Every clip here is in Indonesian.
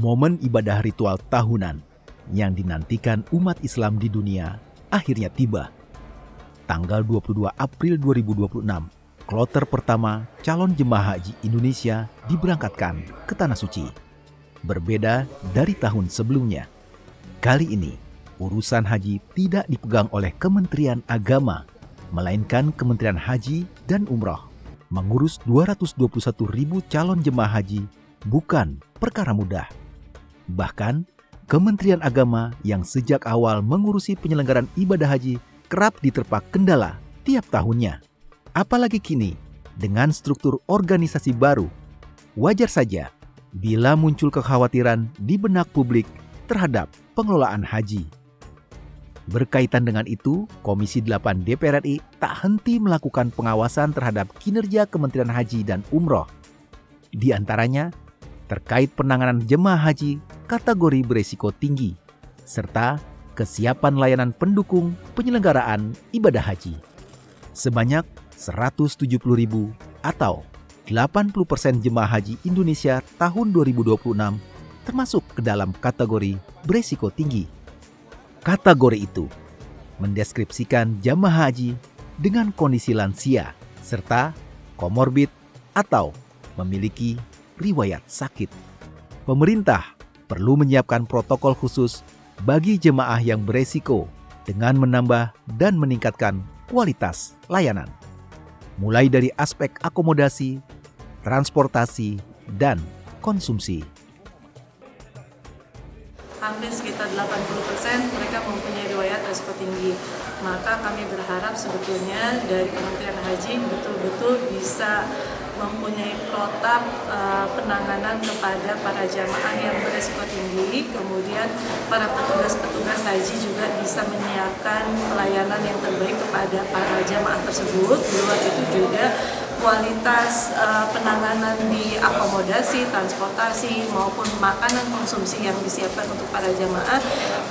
Momen ibadah ritual tahunan yang dinantikan umat Islam di dunia akhirnya tiba. Tanggal 22 April 2026, kloter pertama calon jemaah haji Indonesia diberangkatkan ke Tanah Suci. Berbeda dari tahun sebelumnya, kali ini urusan haji tidak dipegang oleh Kementerian Agama, melainkan Kementerian Haji dan Umroh. Mengurus 221.000 calon jemaah haji bukan perkara mudah. Bahkan, Kementerian Agama yang sejak awal mengurusi penyelenggaraan ibadah haji kerap diterpa kendala tiap tahunnya. Apalagi kini, dengan struktur organisasi baru, wajar saja bila muncul kekhawatiran di benak publik terhadap pengelolaan haji. Berkaitan dengan itu, Komisi 8 DPR RI tak henti melakukan pengawasan terhadap kinerja Kementerian Haji dan Umroh. Di antaranya, terkait penanganan jemaah haji kategori berisiko tinggi, serta kesiapan layanan pendukung penyelenggaraan ibadah haji. Sebanyak 170.000 atau 80% jemaah haji Indonesia tahun 2026 termasuk ke dalam kategori berisiko tinggi. Kategori itu mendeskripsikan jemaah haji dengan kondisi lansia serta komorbid atau memiliki riwayat sakit. Pemerintah perlu menyiapkan protokol khusus bagi jemaah yang beresiko dengan menambah dan meningkatkan kualitas layanan. Mulai dari aspek akomodasi, transportasi, dan konsumsi. Hampir sekitar 80% mereka mempunyai riwayat risiko tinggi. Maka kami berharap sebetulnya dari Kementerian Haji betul-betul bisa mempunyai protap penanganan kepada para jamaah yang berisiko tinggi. Kemudian para petugas-petugas haji juga bisa menyiapkan pelayanan yang terbaik kepada para jamaah tersebut. Di luar itu juga kualitas penanganan di akomodasi, transportasi maupun makanan konsumsi yang disiapkan untuk para jamaah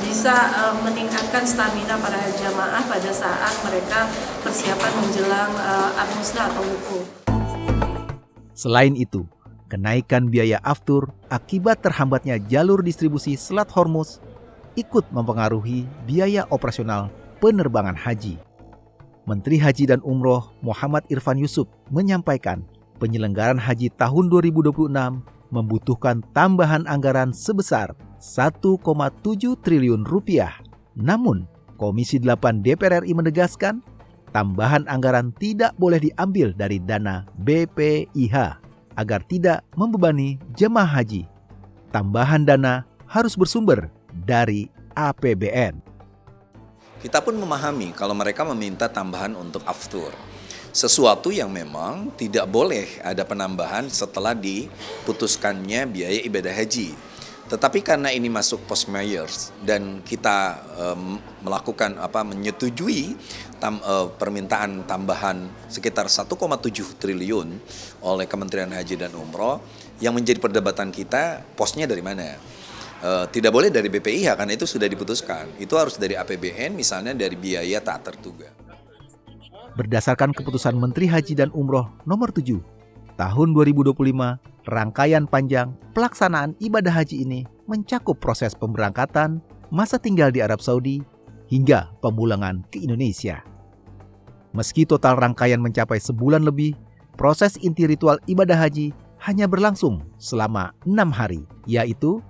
bisa meningkatkan stamina para jamaah pada saat mereka persiapan menjelang Ar-Musna atau wukuf. Selain itu, kenaikan biaya aftur akibat terhambatnya jalur distribusi Selat Hormuz ikut mempengaruhi biaya operasional penerbangan haji. Menteri Haji dan Umroh Muhammad Irfan Yusuf menyampaikan penyelenggaraan haji tahun 2026 membutuhkan tambahan anggaran sebesar 1,7 triliun rupiah. Namun, Komisi 8 DPR RI menegaskan tambahan anggaran tidak boleh diambil dari dana BPIH agar tidak membebani jemaah haji. Tambahan dana harus bersumber dari APBN. Kita pun memahami kalau mereka meminta tambahan untuk aftur. Sesuatu yang memang tidak boleh ada penambahan setelah diputuskannya biaya ibadah haji. Tetapi karena ini masuk post Myers dan kita menyetujui permintaan tambahan sekitar 1,7 triliun oleh Kementerian Haji dan Umroh, yang menjadi perdebatan kita posnya dari mana. Tidak boleh dari BPIH karena itu sudah diputuskan. Itu harus dari APBN, misalnya dari biaya tak terduga. Berdasarkan keputusan Menteri Haji dan Umroh nomor 7 tahun 2025, rangkaian panjang pelaksanaan ibadah haji ini mencakup proses pemberangkatan, masa tinggal di Arab Saudi, hingga pemulangan ke Indonesia. Meski total rangkaian mencapai sebulan lebih, proses inti ritual ibadah haji hanya berlangsung selama 6 hari, yaitu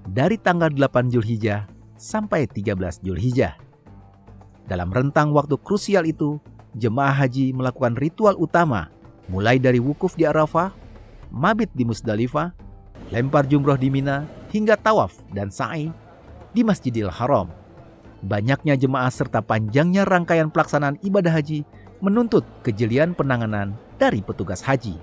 dari tanggal 8 Zulhijjah sampai 13 Zulhijjah. Dalam rentang waktu krusial itu, jemaah haji melakukan ritual utama mulai dari wukuf di Arafah, mabit di Musdalifah, lempar jumroh di Mina, hingga tawaf dan sa'i di Masjidil Haram. Banyaknya jemaah serta panjangnya rangkaian pelaksanaan ibadah haji menuntut kejelian penanganan dari petugas haji.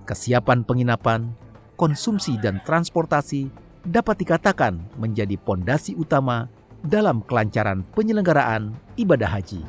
Kesiapan penginapan, konsumsi dan transportasi dapat dikatakan menjadi pondasi utama dalam kelancaran penyelenggaraan ibadah haji.